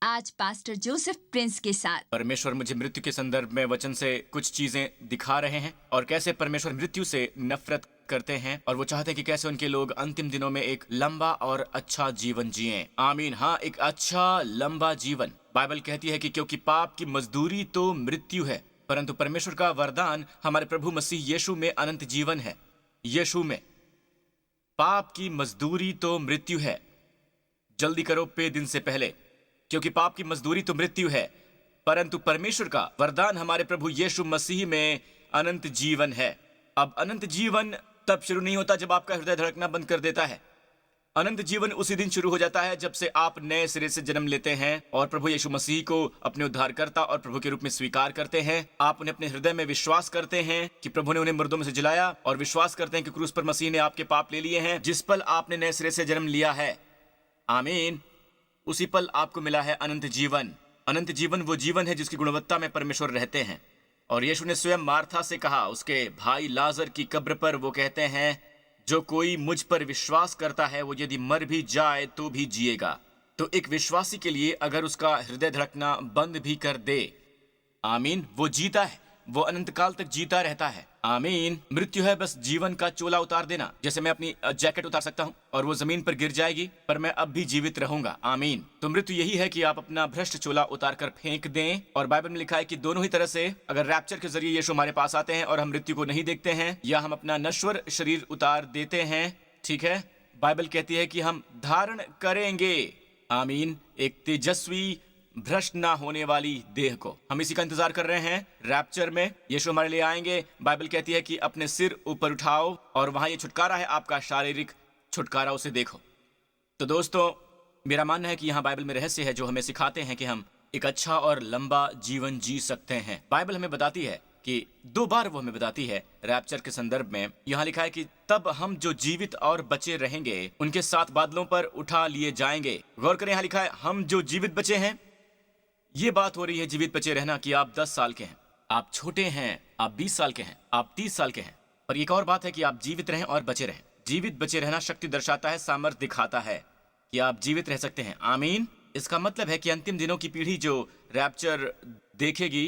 आज pastor Joseph Prince के साथ। परमेश्वर मुझे मृत्यु के संदर्भ में वचन से कुछ चीजें दिखा रहे हैं और कैसे परमेश्वर मृत्यु से नफरत करते हैं और वो चाहते हैं कि कैसे उनके लोग अंतिम दिनों में एक लंबा और अच्छा जीवन जिएं। आमीन। हाँ, एक अच्छा लंबा जीवन। बाइबल कहती है कि क्योंकि पाप की मजदूरी तो मृत्यु है, परंतु परमेश्वर का वरदान हमारे प्रभु मसीह यीशु में अनंत जीवन है। यीशु में पाप की मजदूरी तो मृत्यु है। जल्दी करो पे दिन से पहले, क्योंकि पाप की मजदूरी तो मृत्यु है, परंतु परमेश्वर का वरदान हमारे प्रभु यीशु मसीह में अनंत जीवन है। अब अनंत जीवन तब शुरू नहीं होता जब आपका हृदय धड़कना बंद कर देता है। अनंत जीवन उसी दिन शुरू हो जाता है जब से आप नए सिरे से जन्म लेते हैं और प्रभु यीशु मसीह को अपने उद्धारकर्ता और प्रभु के रूप में स्वीकार करते हैं। आप उन्हें अपने हृदय में विश्वास करते हैं कि प्रभु ने उन्हें मुर्दों में से जिलाया और विश्वास करते हैं कि क्रूस पर मसीह ने आपके पाप ले लिए हैं। जिस पल आपने नए सिरे से जन्म लिया है, आमीन, उसी पल आपको मिला है अनंत जीवन। अनंत जीवन वो जीवन है जिसकी गुणवत्ता में परमेश्वर रहते हैं। और यीशु ने स्वयं मार्था से कहा, उसके भाई लाजर की कब्र पर, वो कहते हैं, जो कोई मुझ पर विश्वास करता है वो यदि मर भी जाए तो भी जिएगा। तो एक विश्वासी के लिए अगर उसका हृदय धड़कना बंद भी कर दे, आमीन, वो जीता है, वो अनंत काल तक जीता रहता है। आमीन। मृत्यु है बस जीवन का चोला उतार देना। जैसे मैं अपनी जैकेट उतार सकता हूँ और वो जमीन पर गिर जाएगी, पर मैं अब भी जीवित रहूंगा। आमीन। तो मृत्यु यही है कि आप अपना भ्रष्ट चोला उतार कर फेंक दें। और बाइबल में लिखा है कि दोनों ही तरह से, अगर रैप्चर के जरिए यीशु हमारे पास आते हैं और हम मृत्यु को नहीं देखते हैं, या हम अपना नश्वर शरीर उतार देते हैं, ठीक है, बाइबल कहती है कि हम धारण करेंगे, आमीन, एक तेजस्वी भ्रष्ट ना होने वाली देह को। हम इसी का इंतजार कर रहे हैं। रैप्चर में यीशु हमारे लिए आएंगे। बाइबल कहती है कि अपने सिर ऊपर उठाओ और वहां ये छुटकारा है, आपका शारीरिक छुटकारा, उसे देखो। तो दोस्तों, मेरा मानना है कि यहाँ बाइबल में रहस्य है जो हमें सिखाते हैं कि हम एक अच्छा और लंबा जीवन जी सकते हैं। बाइबल हमें बताती है कि 2 बार वो हमें बताती है रैप्चर के संदर्भ में। यहाँ लिखा है कि तब हम जो जीवित और बचे रहेंगे उनके साथ बादलों पर उठा लिए जाएंगे। गौर करें, यहाँ लिखा है हम जो जीवित बचे हैं। ये बात हो रही है जीवित बचे रहना कि आप 10 साल के हैं, आप छोटे हैं, आप 20 साल के हैं, आप 30 साल के हैं। पर एक और बात है कि आप जीवित रहें और बचे रहें। जीवित बचे रहना शक्ति दर्शाता है, सामर्थ्य दिखाता है कि आप जीवित रह सकते हैं। आमीन। इसका मतलब है कि अंतिम दिनों की पीढ़ी जो रैप्चर देखेगी,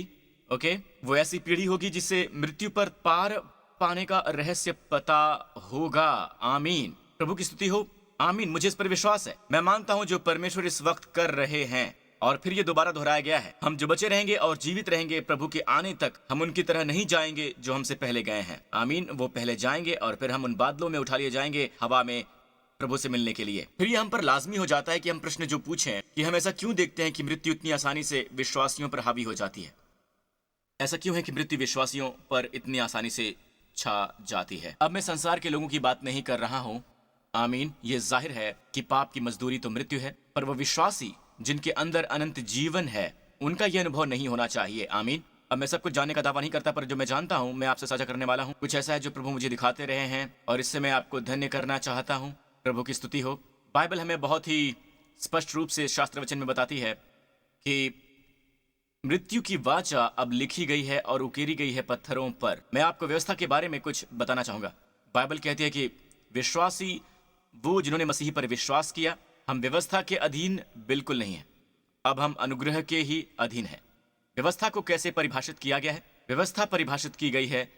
ओके, वो ऐसी पीढ़ी होगी जिससे मृत्यु पर पार पाने का रहस्य पता होगा। आमीन। प्रभु की स्तुति हो। आमीन। मुझे इस पर विश्वास है। मैं मानता हूं जो परमेश्वर इस वक्त कर रहे हैं। और फिर ये दोबारा दोहराया गया है, हम जो बचे रहेंगे और जीवित रहेंगे प्रभु के आने तक, हम उनकी तरह नहीं जाएंगे जो हमसे पहले गए हैं। आमीन। वो पहले जाएंगे और फिर हम उन बादलों में उठा लिए जाएंगे हवा में प्रभु से मिलने के लिए। फिर ये हम पर लाजमी हो जाता है कि हम प्रश्न जो पूछें कि हम ऐसा क्यों देखते हैं कि मृत्यु इतनी आसानी से विश्वासियों पर हावी हो जाती है। ऐसा क्यों है कि मृत्यु विश्वासियों पर इतनी आसानी से छा जाती है। अब मैं संसार के लोगों की बात नहीं कर रहा हूँ। आमीन। ये जाहिर है कि पाप की मजदूरी तो मृत्यु है, पर वो विश्वासी जिनके अंदर अनंत जीवन है, उनका यह अनुभव नहीं होना चाहिए। आमीन। अब मैं सब कुछ जानने का दावा नहीं करता, पर जो मैं जानता हूँ मैं आपसे साझा करने वाला हूँ। कुछ ऐसा है जो प्रभु मुझे दिखाते रहे हैं और इससे मैं आपको धन्य करना चाहता हूँ। प्रभु की स्तुति हो। बाइबल हमें बहुत ही स्पष्ट रूप से शास्त्र वचन में बताती है कि मृत्यु की वाचा अब लिखी गई है और उकेरी गई है पत्थरों पर। मैं आपको व्यवस्था के बारे में कुछ बताना चाहूंगा। बाइबल कहती है कि विश्वासी वो जिन्होंने मसीह पर विश्वास किया। हम व्यवस्था के अधीन बिल्कुल नहीं है, अब हम अनुग्रह के ही अधीन हैं। व्यवस्था को कैसे परिभाषित किया गया है? व्यवस्था परिभाषित की गई है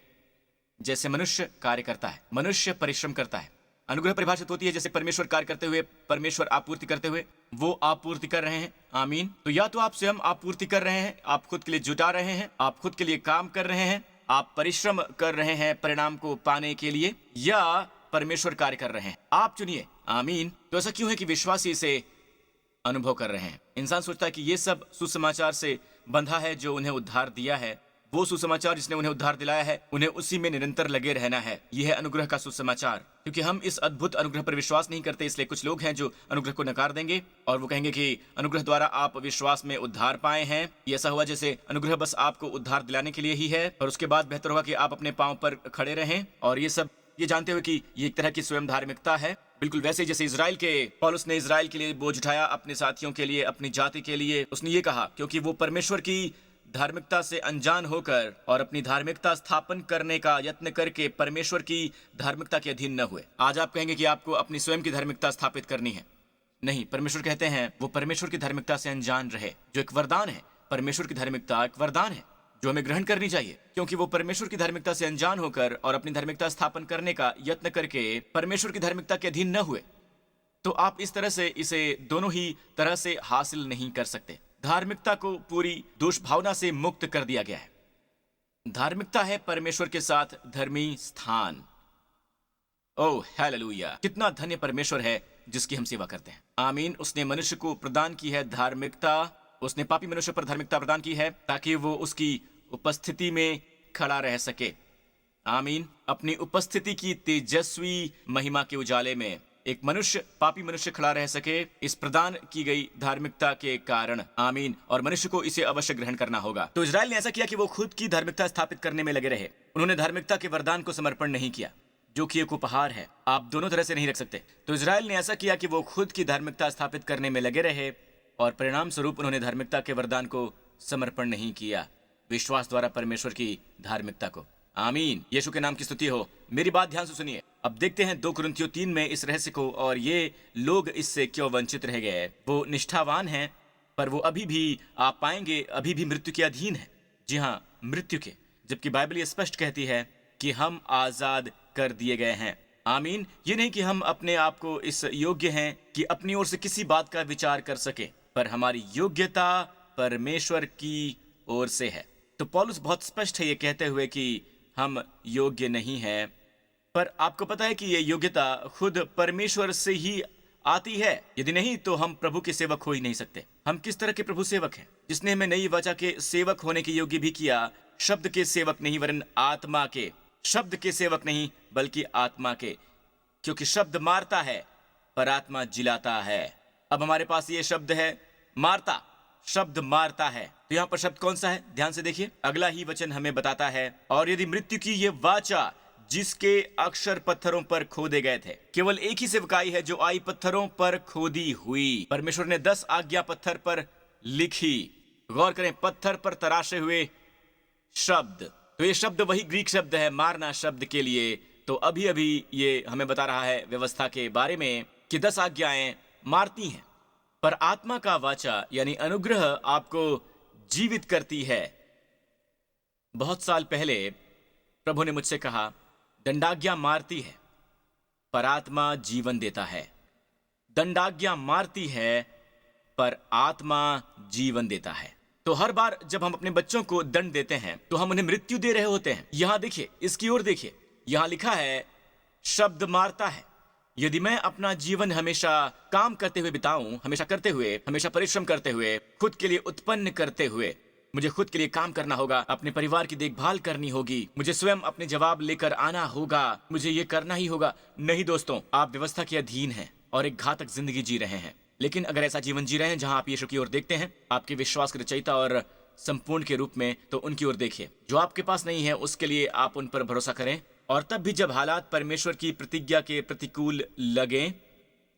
जैसे मनुष्य कार्य करता है, मनुष्य परिश्रम करता है। अनुग्रह परिभाषित होती है जैसे परमेश्वर कार्य करते हुए, परमेश्वर आपूर्ति करते हुए, वो आपूर्ति कर रहे हैं। आमीन। तो या तो आप स्वयं आपूर्ति कर रहे हैं, आप खुद के लिए जुटा रहे हैं, आप खुद के लिए काम कर रहे हैं, आप परिश्रम कर रहे हैं परिणाम को पाने के लिए, या परमेश्वर कार्य कर रहे हैं। आप चुनिए। आमीन। तो ऐसा क्यों है कि विश्वासी इसे अनुभव कर रहे हैं? इंसान सोचता है कि ये सब सुसमाचार से बंधा है जो उन्हें उद्धार दिया है। वो सुसमाचार जिसने उन्हें उद्धार दिलाया है, उन्हें उसी में निरंतर लगे रहना है। यह है अनुग्रह का सुसमाचार। क्योंकि हम इस अद्भुत अनुग्रह पर विश्वास नहीं करते, इसलिए कुछ लोग हैं जो अनुग्रह को नकार देंगे और वो कहेंगे कि अनुग्रह द्वारा आप विश्वास में उद्धार पाए हैं। ये ऐसा हुआ जैसे अनुग्रह बस आपको उद्धार दिलाने के लिए ही है, और उसके बाद बेहतर होगा कि आप अपने पांव पर खड़े रहें। और ये जानते हुए कि ये एक तरह की स्वयं धार्मिकता है, बिल्कुल वैसे जैसे इजराइल के पौलुस ने इजराइल के लिए बोझ उठाया, अपने साथियों के लिए, अपनी जाति के लिए। उसने ये कहा क्योंकि वो परमेश्वर की धार्मिकता से अनजान होकर और अपनी धार्मिकता स्थापन करने का यत्न करके परमेश्वर की धार्मिकता के अधीन न हुए। आज आप कहेंगे कि आपको अपनी स्वयं की धार्मिकता स्थापित करनी है। नहीं, परमेश्वर कहते हैं वो परमेश्वर की धार्मिकता से अनजान रहे, जो एक वरदान है। परमेश्वर की धार्मिकता एक वरदान है जो हमें ग्रहण करनी चाहिए, क्योंकि वो परमेश्वर की धार्मिकता से अनजान होकर और अपनी धार्मिकता स्थापन करने का यत्न करके परमेश्वर की धार्मिकता के अधीन न हुए, तो आप इस तरह से इसे दोनों ही तरह से हासिल नहीं कर सकते। धार्मिकता को पूरी दोष भावना से मुक्त कर दिया गया है। धार्मिकता है परमेश्वर के साथ धर्मी स्थान। Oh hallelujah! कितना धन्य परमेश्वर है जिसकी हम सेवा करते हैं। आमीन। उसने मनुष्य को प्रदान की है धार्मिकता। उसने पापी मनुष्य पर धार्मिकता प्रदान की है ताकि वो उसकी उपस्थिति में खड़ा रह सके। आमीन। अपनी उपस्थिति की तेजस्वी महिमा के उजाले में एक मनुष्य, पापी मनुष्य खड़ा रह सके इस प्रदान की गई धार्मिकता के कारण। आमीन। और मनुष्य को इसे अवश्य ग्रहण करना होगा। तो इजराइल ने ऐसा किया कि वो खुद की धार्मिकता स्थापित करने में लगे रहे। उन्होंने धार्मिकता के वरदान को समर्पण नहीं किया, जो कि एक उपहार है। आप दोनों तरह से नहीं रख सकते। तो इजराइल ने ऐसा किया कि वो खुद की धार्मिकता स्थापित करने में लगे रहे और परिणाम स्वरूप उन्होंने धार्मिकता के वरदान को समर्पण नहीं किया, विश्वास द्वारा परमेश्वर की धार्मिकता को। आमीन। यीशु के नाम की स्तुति हो। मेरी बात ध्यान से सुनिए। अब देखते हैं 2 कुरिन्थियों 3 में इस रहस्य को, और ये लोग इससे क्यों वंचित रह गए। वो निष्ठावान हैं, पर वो अभी भी, आप पाएंगे, अभी भी मृत्यु के अधीन है। जी हाँ, मृत्यु के, जबकि बाइबल ये स्पष्ट कहती है कि हम आजाद कर दिए गए हैं। आमीन। ये नहीं कि हम अपने आप को इस योग्य हैं कि अपनी ओर से किसी बात का विचार कर सके, पर हमारी योग्यता परमेश्वर की ओर से है। तो पौलुस बहुत स्पष्ट है ये कहते हुए कि हम योग्य नहीं हैं, पर आपको पता है कि ये योग्यता खुद परमेश्वर से ही आती है। यदि नहीं तो हम प्रभु के सेवक हो ही नहीं सकते। हम किस तरह के प्रभु सेवक हैं? जिसने हमें नई वाचा के सेवक होने के योग्य भी किया, शब्द के सेवक नहीं वरन आत्मा के। शब्द के सेवक नहीं बल्कि आत्मा के, क्योंकि शब्द मारता है पर आत्मा जिलाता है। अब हमारे पास ये शब्द है मारता, शब्द मारता है। तो यहाँ पर शब्द कौन सा है? ध्यान से देखिए, अगला ही वचन हमें बताता है, और यदि मृत्यु की ये वाचा जिसके अक्षर पत्थरों पर खोदे गए थे, केवल एक ही सेवकाई है जो आई पत्थरों पर खोदी हुई। परमेश्वर ने 10 आज्ञा पत्थर पर लिखी। गौर करें, पत्थर पर तराशे हुए शब्द। तो ये शब्द वही ग्रीक शब्द है मारना शब्द के लिए। तो अभी अभी ये हमें बता रहा है व्यवस्था के बारे में कि 10 आज्ञाएं मारती हैं, पर आत्मा का वाचा यानी अनुग्रह आपको जीवित करती है। बहुत साल पहले प्रभु ने मुझसे कहा, दंडाज्ञा मारती है पर आत्मा जीवन देता है। दंडाज्ञा मारती है पर आत्मा जीवन देता है। तो हर बार जब हम अपने बच्चों को दंड देते हैं तो हम उन्हें मृत्यु दे रहे होते हैं। यहां देखिए, इसकी ओर देखिए, यहां लिखा है शब्द मारता है। यदि मैं अपना जीवन हमेशा काम करते हुए बिताऊं, हमेशा करते हुए, हमेशा परिश्रम करते हुए, खुद के लिए उत्पन्न करते हुए, मुझे खुद के लिए काम करना होगा, अपने परिवार की देखभाल करनी होगी, मुझे स्वयं अपने जवाब लेकर आना होगा, मुझे ये करना ही होगा। नहीं दोस्तों, आप व्यवस्था के अधीन हैं और एक घातक जिंदगी जी रहे हैं। लेकिन अगर ऐसा जीवन जी रहे हैं जहां आप यीशु की ओर देखते हैं, आपके विश्वास के रचयिता और संपूर्ण के रूप में, तो उनकी ओर देखिए। जो आपके पास नहीं है उसके लिए आप उन पर भरोसा करें, और तब भी जब हालात परमेश्वर की प्रतिज्ञा के प्रतिकूल लगें,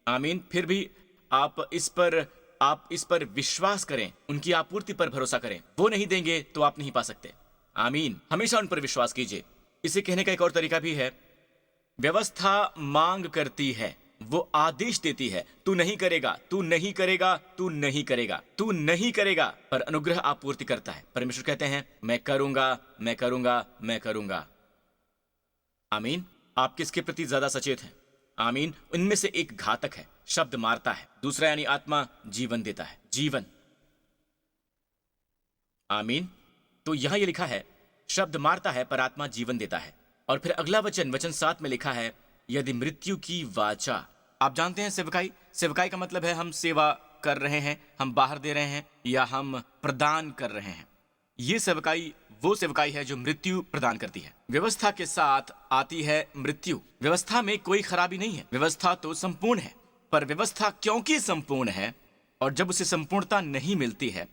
आमीन, फिर भी आप इस पर विश्वास करें, उनकी आपूर्ति पर भरोसा करें। वो नहीं देंगे तो आप नहीं पा सकते। आमीन। हमेशा उन पर विश्वास कीजिए। इसे कहने का एक और तरीका भी है, व्यवस्था मांग करती है, वो आदेश देती है, तू नहीं करेगा, तू नहीं करेगा, तू नहीं करेगा, तू नहीं करेगा, पर अनुग्रह आपूर्ति करता है। परमेश्वर कहते हैं, मैं करूंगा, मैं करूंगा, मैं करूंगा। आमीन। आप किसके प्रति ज्यादा सचेत हैं? आमीन। उनमें से एक घातक है, शब्द मारता है, दूसरा यानी आत्मा जीवन देता है, जीवन। आमीन। तो यहां ये लिखा है, शब्द मारता है पर आत्मा जीवन देता है। और फिर अगला वचन 7 में लिखा है, यदि मृत्यु की वाचा। आप जानते हैं सेवकाई का मतलब है हम सेवा कर रहे हैं, हम बाहर दे रहे हैं, या हम प्रदान कर रहे हैं। ये सेवकाई वो सेवकाई है जो मृत्यु प्रदान करती है। व्यवस्था के साथ आती है मृत्यु। व्यवस्था में कोई खराबी नहीं है, व्यवस्था तो संपूर्ण है, पर व्यवस्था क्योंकि संपूर्ण है और जब उसे संपूर्णता नहीं मिलती है,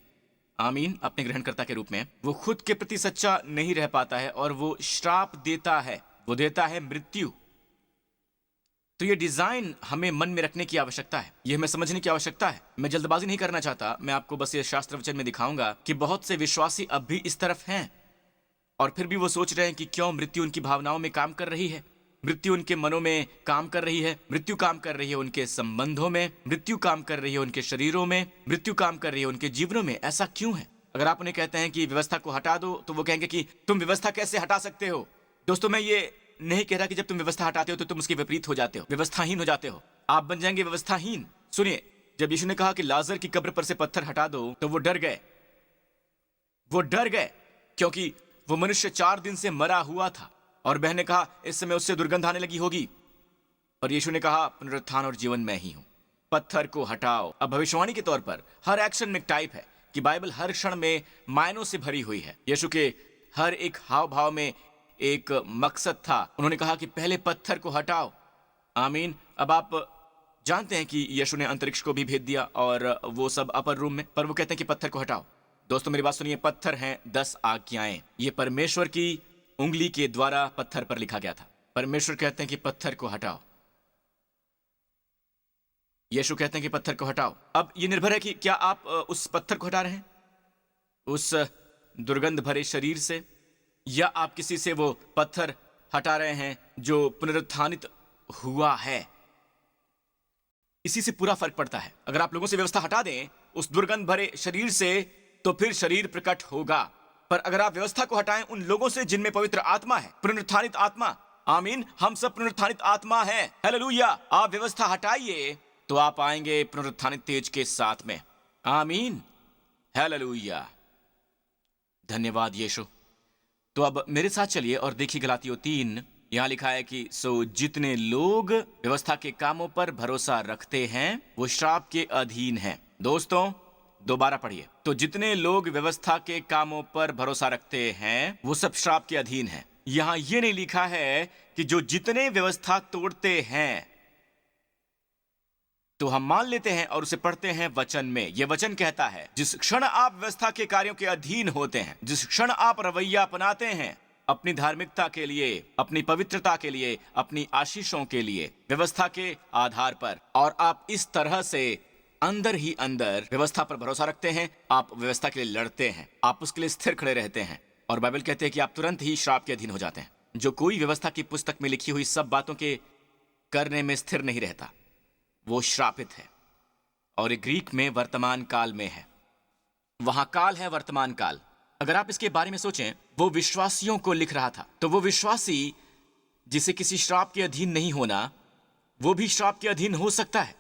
आमीन, अपने ग्रहणकर्ता के रूप में, वो खुद के प्रति सच्चा नहीं रह पाता है और वो श्राप देता है, वो देता है मृत्यु। तो ये डिजाइन हमें मन में रखने की आवश्यकता है, ये हमें समझने की आवश्यकता है। मैं जल्दबाजी नहीं करना चाहता, मैं आपको बस ये शास्त्र वचन में दिखाऊंगा कि बहुत से विश्वासी अब भी इस तरफ हैं और फिर भी वो सोच रहे हैं कि क्यों मृत्यु उनकी भावनाओं में काम कर रही है। मृत्यु उनके मनों में काम कर रही है, मृत्यु काम कर रही है उनके संबंधों में, मृत्यु काम कर रही है उनके शरीरों में, मृत्यु काम कर रही है उनके जीवनों में। ऐसा क्यों है? अगर आप उन्हें कहते हैं कि व्यवस्था को हटा दो, तो वो कहेंगे कि तुम व्यवस्था कैसे हटा सकते हो? दोस्तों, मैं ये नहीं कह रहा कि जब तुम व्यवस्था हटाते हो तो तुम उसके विपरीत हो जाते हो, व्यवस्थाहीन हो जाते हो, आप बन जाएंगे व्यवस्थाहीन। सुनिए, जब यीशु ने कहा कि लाजर की कब्र पर से पत्थर हटा दो, तो वो डर गए। वो डर गए क्योंकि वो मनुष्य 4 दिन से मरा हुआ था। और बहन ने कहा इस समय उससे दुर्गंध आने लगी होगी। और यीशु ने कहा पुनरुत्थान और जीवन मैं ही हूं, पत्थर को हटाओ। अब भविष्यवाणी के तौर पर हर एक्शन में एक टाइप है कि बाइबल हर क्षण में मायनों से भरी हुई है। यीशु के हर एक हाव भाव में एक मकसद था। उन्होंने कहा कि पहले पत्थर को हटाओ। आमीन। अब आप जानते हैं कि यीशु ने अंतरिक्ष को भी भेज दिया और वो सब अपर रूम में, पर वो कहते हैं कि पत्थर को हटाओ। दोस्तों, मेरी बात सुनिए, पत्थर हैं 10 आज्ञाएं। ये परमेश्वर की उंगली के द्वारा पत्थर पर लिखा गया था। परमेश्वर कहते हैं कि पत्थर को हटाओ, यीशु कहते हैं कि पत्थर को हटाओ। अब ये निर्भर है कि क्या आप उस पत्थर को हटा रहे हैं, उस दुर्गंध भरे शरीर से, या आप किसी से वो पत्थर हटा रहे हैं जो पुनरुत्थानित हुआ है। इसी से पूरा फर्क पड़ता है। अगर आप लोगों से व्यवस्था हटा दें उस दुर्गंध भरे शरीर से, तो फिर शरीर प्रकट होगा। पर अगर आप व्यवस्था को हटाएं उन लोगों से जिनमें पवित्र आत्मा है, पुनरुत्थानित आत्मा, आमीन, हम सब पुनरुत्थानित आत्मा हैं, हालेलुया। आप व्यवस्था हटाइए तो आप आएंगे पुनरुत्थानित तेज के साथ में, आमीन, हालेलुया। धन्यवाद यीशु। तो अब मेरे साथ चलिए और देखिए गलातियों 3। यहां लिखा है कि सो जितने लोग व्यवस्था के कामों पर भरोसा रखते हैं वो श्राप के अधीन हैं। दोस्तों, दोबारा पढ़िए। तो जितने लोग व्यवस्था के कामों पर भरोसा रखते हैं वो सब श्राप के अधीन हैं। यहां ये नहीं लिखा है कि जो जितने व्यवस्था तोड़ते हैं। तो हम मान लेते हैं और उसे पढ़ते हैं वचन में। यह वचन कहता है जिस क्षण आप व्यवस्था के कार्यों के अधीन होते हैं, जिस क्षण आप रवैया अपनाते हैं अपनी धार्मिकता के लिए, अपनी पवित्रता के लिए, अपनी आशीषों के लिए, व्यवस्था के आधार पर, और आप इस तरह से अंदर ही अंदर व्यवस्था पर भरोसा रखते हैं, आप व्यवस्था के लिए लड़ते हैं, आप उसके लिए स्थिर खड़े रहते हैं। और बाइबल कहते हैं कि आप तुरंत ही श्राप के अधीन हो जाते हैं। जो कोई व्यवस्था की पुस्तक में लिखी हुई सब बातों के करने में स्थिर नहीं रहता, वो श्रापित है। और ग्रीक में वर्तमान काल में है, वहां काल है वर्तमान काल। अगर आप इसके बारे में सोचें, वो विश्वासियों को लिख रहा था, तो वो विश्वासी जिसे किसी श्राप के अधीन नहीं होना, वो भी श्राप के अधीन हो सकता है।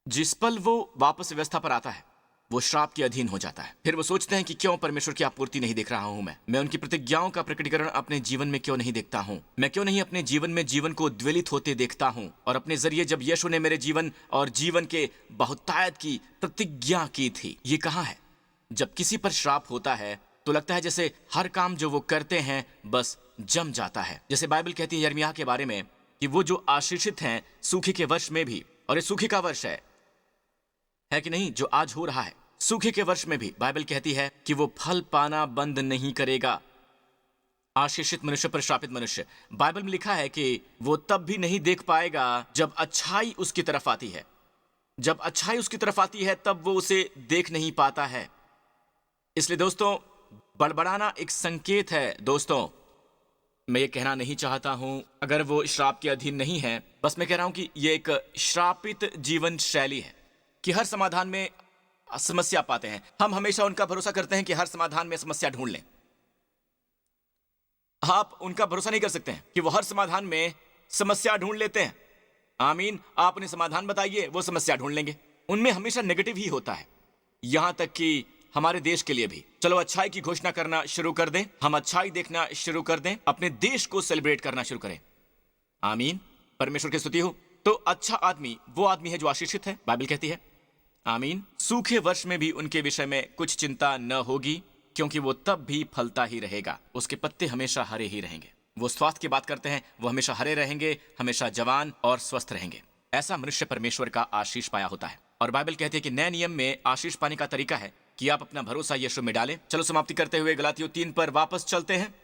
जिस पल वो वापस व्यवस्था पर आता है वो श्राप के अधीन हो जाता है। फिर वो सोचते हैं कि क्यों परमेश्वर की आपूर्ति नहीं देख रहा हूं, मैं उनकी प्रतिज्ञाओं का प्रकटीकरण अपने जीवन में क्यों नहीं देखता हूं, मैं क्यों नहीं अपने जीवन में जीवन को उद्वेलित होते देखता हूं। और अपने जरिए जब यीशु ने मेरे जीवन और जीवन के बहुतायत की प्रतिज्ञा की थी, ये कहाँ है? जब किसी पर श्राप होता है तो लगता है जैसे हर काम जो वो करते हैं बस जम जाता है। जैसे बाइबल कहती है यिर्मयाह के बारे में कि वो जो आशीषित हैं सूखे के वर्ष में भी, और ये सूखे का वर्ष है कि नहीं जो आज हो रहा है, सूखे के वर्ष में भी बाइबल कहती है कि वो फल पाना बंद नहीं करेगा। आशीषित मनुष्य पर श्रापित मनुष्य, बाइबल में लिखा है कि वो तब भी नहीं देख पाएगा जब अच्छाई उसकी तरफ आती है। जब अच्छाई उसकी तरफ आती है तब वो उसे देख नहीं पाता है। इसलिए दोस्तों, बड़बड़ाना एक संकेत है। दोस्तों, मैं ये कहना नहीं चाहता हूं अगर वो श्राप के अधीन नहीं है, बस मैं कह रहा हूं कि ये एक श्रापित जीवन शैली है कि हर समाधान में समस्या पाते हैं। हम हमेशा उनका भरोसा करते हैं कि हर समाधान में समस्या ढूंढ लें। आप उनका भरोसा नहीं कर सकते हैं कि वो हर समाधान में समस्या ढूंढ लेते हैं। आमीन। आप उन्हें समाधान बताइए, वो समस्या ढूंढ लेंगे। उनमें हमेशा नेगेटिव ही होता है, यहां तक कि हमारे देश के लिए भी। चलो अच्छाई की घोषणा करना शुरू कर दें, हम अच्छाई देखना शुरू कर दें, अपने देश को सेलिब्रेट करना शुरू करें। आमीन। परमेश्वर की स्तुति हो। तो अच्छा आदमी वो आदमी है जो आशीषित है, बाइबल कहती है। आमीन। सूखे वर्ष में भी उनके विषय में कुछ चिंता न होगी, क्योंकि वो तब भी फलता ही रहेगा, उसके पत्ते हमेशा हरे ही रहेंगे। वो स्वास्थ्य की बात करते हैं, वो हमेशा हरे रहेंगे, हमेशा जवान और स्वस्थ रहेंगे। ऐसा मनुष्य परमेश्वर का आशीष पाया होता है। और बाइबल कहती है कि नए नियम में आशीष पाने का तरीका है कि आप अपना भरोसा यीशु में डालें। चलो समाप्ति करते हुए गलातियों 3 पर वापस चलते हैं।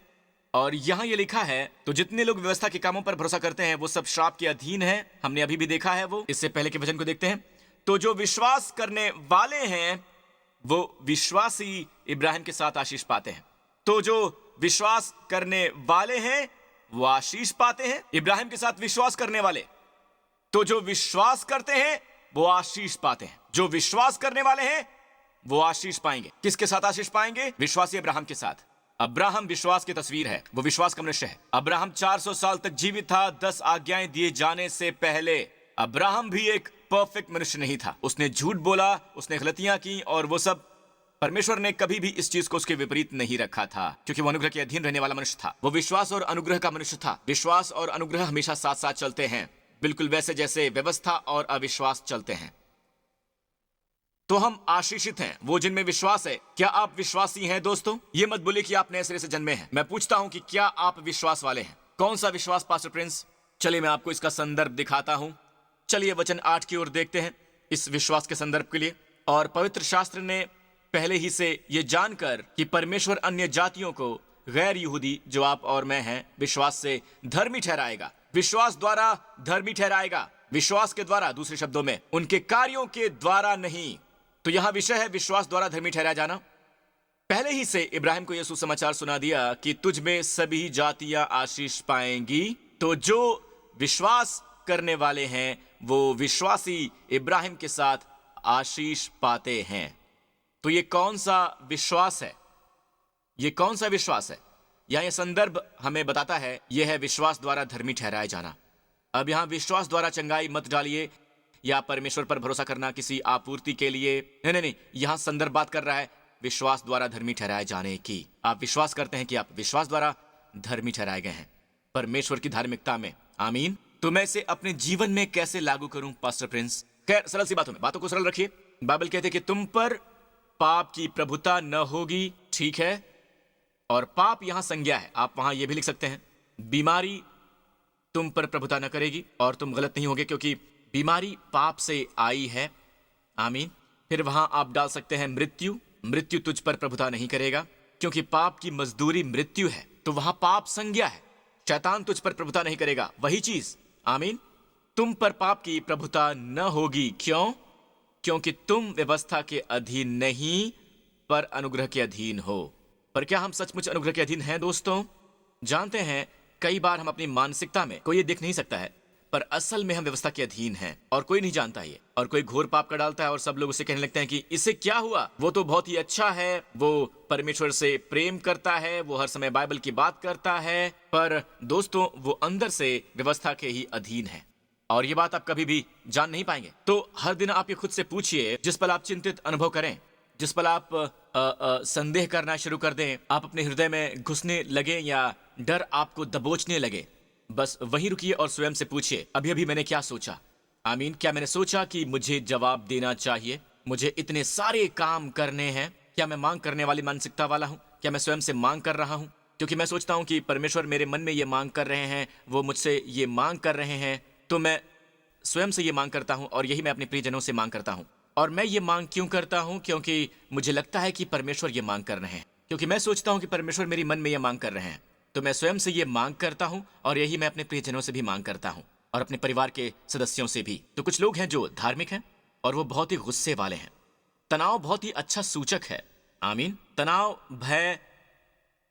और यहां ये लिखा है, तो जितने लोग व्यवस्था के कामों पर भरोसा करते हैं वो सब श्राप के अधीन हैं। हमने अभी भी देखा है वो। इससे पहले के वचन को देखते हैं। तो जो विश्वास करने वाले हैं वो विश्वासी इब्राहिम के साथ आशीष पाते हैं। तो जो विश्वास करने वाले हैं वो आशीष पाते हैं। इब्राहिम के साथ विश्वास करने वाले, तो जो विश्वास करते हैं वो आशीष पाते हैं। जो विश्वास करने वाले हैं वो आशीष पाएंगे। किसके साथ आशीष पाएंगे? विश्वासी अब्राहम के साथ। अब्राहम विश्वास की तस्वीर है, वो विश्वास का मनुष्य है। अब्राहम 400 साल तक जीवित था 10 आज्ञाएं दिए जाने से पहले। अब्राहम भी एक परफेक्ट मनुष्य नहीं था। उसने झूठ बोला, उसने गलतियां की, और वो सब परमेश्वर ने कभी भी इस चीज को उसके विपरीत नहीं रखा था, क्योंकि वो अनुग्रह के अधीन रहने वाला मनुष्य था। वो विश्वास और अनुग्रह का मनुष्य था। विश्वास और अनुग्रह हमेशा साथ साथ चलते हैं, बिल्कुल वैसे जैसे व्यवस्था और अविश्वास चलते हैं। तो हम आशीषित हैं वो जिनमें विश्वास है। क्या आप विश्वासी हैं दोस्तों? ये मत बोलिए कि आप नए सिरे से जन्मे हैं। मैं पूछता हूं कि क्या आप विश्वास वाले हैं? कौन सा विश्वास पास्टर प्रिंस? चलिए मैं आपको इसका संदर्भ दिखाता हूं। चलिए वचन 8 की ओर देखते हैं इस विश्वास के संदर्भ के लिए। और पवित्र शास्त्र ने पहले ही से ये जानकर कि परमेश्वर अन्य जातियों को, गैर यहूदी जो आप और मैं हैं, विश्वास से धर्मी ठहराएगा। विश्वास द्वारा धर्मी ठहराएगा। विश्वास के द्वारा, दूसरे शब्दों में उनके कार्यों के द्वारा नहीं। तो यहां विषय है विश्वास द्वारा धर्मी ठहराया जाना। पहले ही से इब्राहिम को यह सुसमाचार सुना दिया कि तुझ में सभी जातियां आशीष पाएंगी। तो जो विश्वास करने वाले हैं वो विश्वासी इब्राहिम के साथ आशीष पाते हैं। तो ये कौन सा विश्वास है? ये कौन सा विश्वास है? यह संदर्भ हमें बताता है यह है विश्वास द्वारा धर्मी ठहराया जाना। अब यहां विश्वास द्वारा चंगाई मत डालिए या परमेश्वर पर भरोसा करना किसी आपूर्ति के लिए। नहीं, यहां संदर्भ बात कर रहा है विश्वास द्वारा धर्मी ठहराए जाने की। आप विश्वास करते हैं कि आप विश्वास द्वारा धर्मी ठहराए गए हैं परमेश्वर की धार्मिकता में। आमीन। तो मैं इसे अपने जीवन में कैसे लागू करूं पास्टर प्रिंस? खैर, सरल सी बातों को सरल रखिए। बाइबल कहते हैं कि तुम पर पाप की प्रभुता न होगी, ठीक है? और पाप यहां संज्ञा है। आप वहां यह भी लिख सकते हैं बीमारी तुम पर प्रभुता न करेगी, और तुम गलत नहीं होगे क्योंकि बीमारी पाप से आई है। आमीन। फिर वहां आप डाल सकते हैं मृत्यु तुझ पर प्रभुता नहीं करेगा क्योंकि पाप की मजदूरी मृत्यु है। तो वहां पाप संज्ञा है। शैतान तुझ पर प्रभुता नहीं करेगा, वही चीज। आमीन। तुम पर पाप की प्रभुता न होगी। क्यों? क्योंकि तुम व्यवस्था के अधीन नहीं पर अनुग्रह के अधीन हो। पर क्या हम सचमुच अनुग्रह के अधीन हैं दोस्तों? जानते हैं कई बार हम अपनी मानसिकता में, कोई ये देख नहीं सकता है, पर असल में हम व्यवस्था के अधीन हैं और कोई नहीं जानता ये। और कोई घोर पाप कर डालता है और सब लोग उसे कहने लगते हैं कि इससे क्या हुआ, वो तो बहुत ही अच्छा है, वो परमेश्वर से प्रेम करता है, वो हर समय बाइबल की बात करता है। पर दोस्तों वो अंदर से व्यवस्था के ही अधीन है और ये बात आप कभी भी जान नहीं पाएंगे। तो हर दिन आप ये खुद से पूछिए, जिस पल आप चिंतित अनुभव करें, जिस पल आप संदेह करना शुरू कर दें, आप अपने हृदय में घुसने लगे या डर आपको दबोचने लगे, बस वहीं रुकिए और स्वयं से पूछिए, अभी अभी मैंने क्या सोचा? आमीन। क्या मैंने सोचा कि मुझे जवाब देना चाहिए, मुझे इतने सारे काम करने हैं? क्या मैं मांग करने वाली मानसिकता वाला हूं? क्या मैं स्वयं से मांग कर रहा हूं? क्योंकि मैं सोचता हूं कि परमेश्वर मेरे मन में ये मांग कर रहे हैं, वो मुझसे ये मांग कर रहे हैं, तो मैं स्वयं से ये मांग करता हूं और यही मैं अपने प्रियजनों से मांग करता हूं। और मैं ये मांग क्यों करता हूं? क्योंकि मुझे लगता है कि परमेश्वर ये मांग कर रहे हैं, क्योंकि मैं सोचता हूं कि परमेश्वर मेरी मन में ये मांग कर रहे हैं, तो मैं स्वयं से ये मांग करता हूं और यही मैं अपने प्रियजनों से भी मांग करता हूं और अपने परिवार के सदस्यों से भी। तो कुछ लोग हैं जो धार्मिक हैं और वो बहुत ही गुस्से वाले हैं। तनाव बहुत ही अच्छा सूचक है। आमीन। तनाव, भय,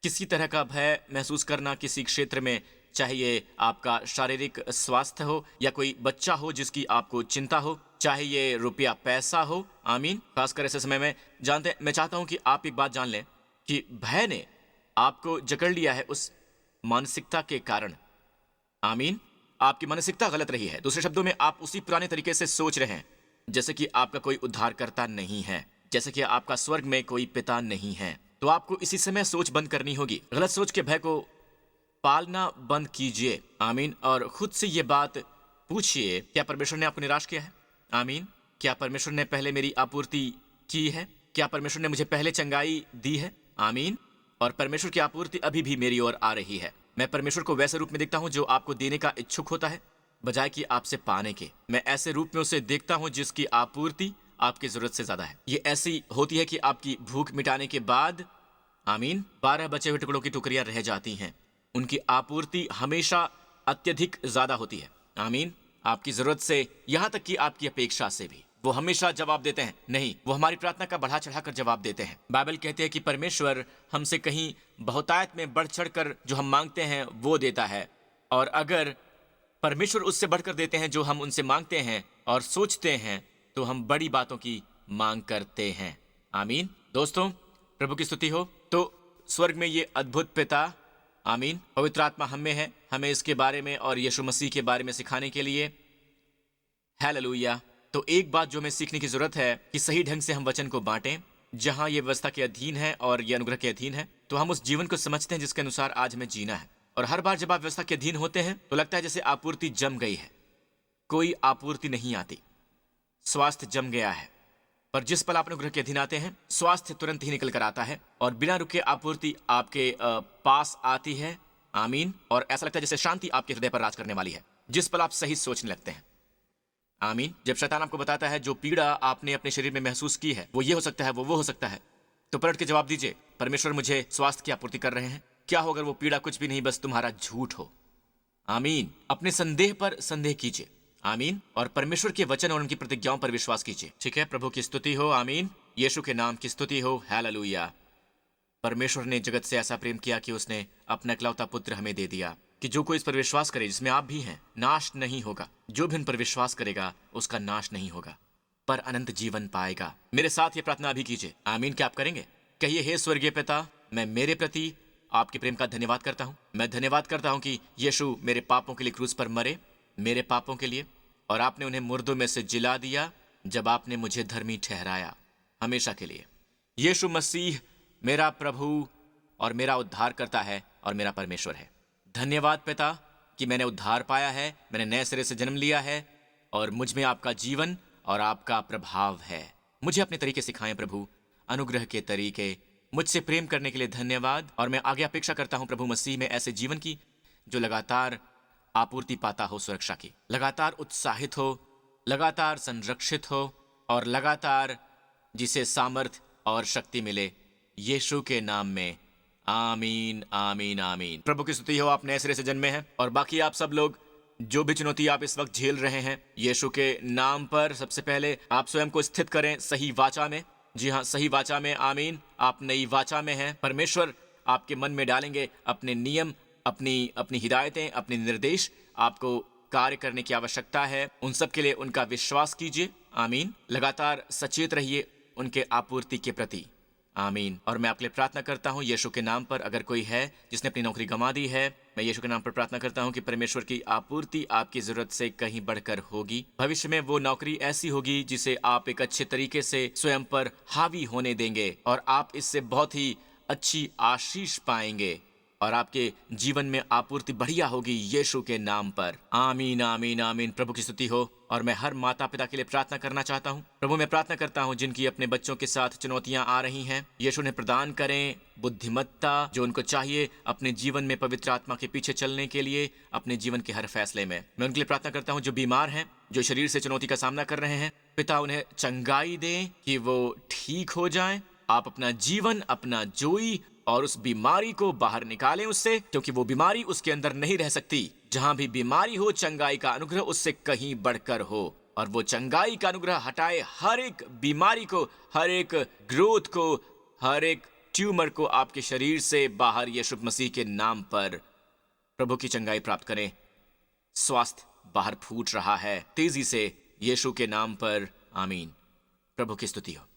किसी तरह का भय महसूस करना किसी क्षेत्र में, चाहे ये आपका शारीरिक स्वास्थ्य हो या कोई बच्चा हो जिसकी आपको चिंता हो, चाहे ये रुपया पैसा हो। आमीन। खासकर ऐसे समय में जानते हैं, मैं चाहता हूं कि आप एक बात जान लें कि भय ने आपको जकड़ लिया है उस मानसिकता के कारण। आमीन। आपकी मानसिकता गलत रही है। दूसरे शब्दों में आप उसी पुराने तरीके से सोच रहे हैं, जैसे कि आपका कोई उद्धारकर्ता नहीं है, जैसे कि आपका स्वर्ग में कोई पिता नहीं है। तो आपको इसी समय सोच बंद करनी होगी। गलत सोच के भय को पालना बंद कीजिए। आमीन। और खुद से ये बात पूछिए, क्या परमेश्वर ने आपको निराश किया है? आमीन। क्या परमेश्वर ने पहले मेरी आपूर्ति की है? क्या परमेश्वर ने मुझे पहले चंगाई दी है? आमीन। और परमेश्वर की आपूर्ति अभी भी मेरी ओर आ रही है। मैं परमेश्वर को वैसे रूप में देखता हूं जो आपको देने का इच्छुक होता है, बजाय कि आपसे पाने के। मैं ऐसे रूप में उसे देखता हूं जिसकी आपूर्ति आपकी जरूरत से ज्यादा है। ये ऐसी होती है कि आपकी भूख मिटाने के बाद, आमीन, 12 बचे हुए टुकड़ों की टुकड़ियां रह जाती हैं। उनकी आपूर्ति हमेशा अत्यधिक ज्यादा होती है। आमीन। आपकी जरूरत से, यहां तक कि आपकी अपेक्षा से भी वो हमेशा जवाब देते हैं। नहीं, वो हमारी प्रार्थना का बढ़ा चढ़ाकर जवाब देते हैं। बाइबल कहते हैं कि परमेश्वर हमसे कहीं बहुतायत में बढ़ चढ़कर जो हम मांगते हैं वो देता है। और अगर परमेश्वर उससे बढ़कर देते हैं जो हम उनसे मांगते हैं और सोचते हैं, तो हम बड़ी बातों की मांग करते हैं। आमीन। दोस्तों, प्रभु की स्तुति हो। तो स्वर्ग में ये अद्भुत पिता, आमीन, पवित्र आत्मा हम में है, हमें इसके बारे में और यीशु मसीह के बारे में सिखाने के लिए। हालेलुया। तो एक बात जो हमें सीखने की जरूरत है कि सही ढंग से हम वचन को बांटें। जहां ये व्यवस्था के अधीन है और ये अनुग्रह के अधीन है, तो हम उस जीवन को समझते हैं जिसके अनुसार आज हमें जीना है। और हर बार जब आप व्यवस्था के अधीन होते हैं तो लगता है जैसे आपूर्ति जम गई है, कोई आपूर्ति नहीं आती, स्वास्थ्य जम गया है। पर जिस पल आप अनुग्रह के अधीन आते हैं, स्वास्थ्य तुरंत ही निकल कर आता है और बिना रुके आपूर्ति आपके पास आती है। आमीन। और ऐसा लगता है जैसे शांति आपके हृदय पर राज करने वाली है जिस पल आप सही सोचने लगते हैं। आमीन। जब शैतान आपको बताता है जो पीड़ा आपने अपने शरीर में महसूस की है, वो ये हो सकता है, वो हो सकता है, तो पलट के जवाब दीजिए, परमेश्वर मुझे स्वास्थ्य की आपूर्ति कर रहे हैं। क्या हो अगर वो पीड़ा कुछ भी नहीं, बस तुम्हारा झूठ हो। आमीन। अपने संदेह पर संदेह कीजिए। आमीन। और परमेश्वर के वचन और उनकी प्रतिज्ञाओं पर विश्वास कीजिए। ठीक है। प्रभु की स्तुति हो। आमीन। यीशु के नाम की स्तुति हो। हालेलुया। परमेश्वर ने जगत से ऐसा प्रेम किया कि उसने अपना इकलौता पुत्र हमें दे दिया कि जो कोई इस पर विश्वास करे, जिसमें आप भी हैं, नाश नहीं होगा। जो भी उन पर विश्वास करेगा उसका नाश नहीं होगा, पर अनंत जीवन पाएगा। मेरे साथ ये प्रार्थना अभी कीजिए। आमीन। क्या आप करेंगे? कहिए, हे स्वर्गीय पिता, मैं मेरे प्रति आपके प्रेम का धन्यवाद करता हूँ। मैं धन्यवाद करता हूँ कि यीशु मेरे पापों के लिए क्रूस पर मरे, मेरे पापों के लिए, और आपने उन्हें मुर्दों में से जिला दिया जब आपने मुझे धर्मी ठहराया हमेशा के लिए। यीशु मसीह मेरा प्रभु और मेरा उद्धार करता है और मेरा परमेश्वर है। धन्यवाद पिता कि मैंने उद्धार पाया है, मैंने नए सिरे से जन्म लिया है और मुझ में आपका जीवन और आपका प्रभाव है। मुझे अपने तरीके सिखाएं प्रभु, अनुग्रह के तरीके। मुझसे प्रेम करने के लिए धन्यवाद। और मैं आगे अपेक्षा करता हूं प्रभु मसीह में ऐसे जीवन की जो लगातार आपूर्ति पाता हो, सुरक्षा की, लगातार उत्साहित हो, लगातार संरक्षित हो और लगातार जिसे सामर्थ और शक्ति मिले, यीशु के नाम में। आमीन, आमीन, आमीन। प्रभु की स्तुति हो। आप नए सिरे से जन्मे हैं और बाकी आप सब लोग जो भी चुनौती आप इस वक्त झेल रहे हैं, यीशु के नाम पर सबसे पहले आप स्वयं को स्थित करें सही वाचा में। जी हाँ, सही वाचा में। आमीन। आप नई वाचा में हैं। परमेश्वर आपके मन में डालेंगे अपने नियम, अपनी हिदायतें, अपने निर्देश। आपको कार्य करने की आवश्यकता है, उन सब के लिए उनका विश्वास कीजिए। आमीन। लगातार सचेत रहिए उनके आपूर्ति के प्रति। आमीन। और मैं आपके लिए प्रार्थना करता हूँ यीशु के नाम पर, अगर कोई है जिसने अपनी नौकरी गंवा दी है, मैं यीशु के नाम पर प्रार्थना करता हूँ कि परमेश्वर की आपूर्ति आपकी जरूरत से कहीं बढ़कर होगी। भविष्य में वो नौकरी ऐसी होगी जिसे आप एक अच्छे तरीके से स्वयं पर हावी होने देंगे और आप इससे बहुत ही अच्छी आशीष पाएंगे और आपके जीवन में आपूर्ति बढ़िया होगी यीशु के नाम पर। आमीन, आमीन, आमीन। प्रभु की स्तुति हो। और मैं हर माता पिता के लिए प्रार्थना करना चाहता हूँ। प्रभु, मैं प्रार्थना करता हूँ जिनकी अपने बच्चों के साथ चुनौतियां आ रही हैं, यीशु ने प्रदान करें बुद्धिमत्ता जो उनको चाहिए अपने जीवन में पवित्र आत्मा के पीछे चलने के लिए, अपने जीवन के हर फैसले में। मैं उनके लिए प्रार्थना करता हूँ जो बीमार हैं, जो शरीर से चुनौती का सामना कर रहे हैं। पिता, उन्हें चंगाई दें कि वो ठीक हो जाएं। आप अपना जीवन, अपना जोई और उस बीमारी को बाहर निकालें उससे, क्योंकि वो बीमारी उसके अंदर नहीं रह सकती। जहां भी बीमारी हो, चंगाई का अनुग्रह उससे कहीं बढ़कर हो और वो चंगाई का अनुग्रह हटाए हर एक बीमारी को, हर एक ग्रोथ को, हर एक ट्यूमर को आपके शरीर से बाहर यीशु मसीह के नाम पर। प्रभु की चंगाई प्राप्त करें। स्वास्थ्य बाहर फूट रहा है तेजी से यीशु के नाम पर। आमीन। प्रभु की स्तुति हो।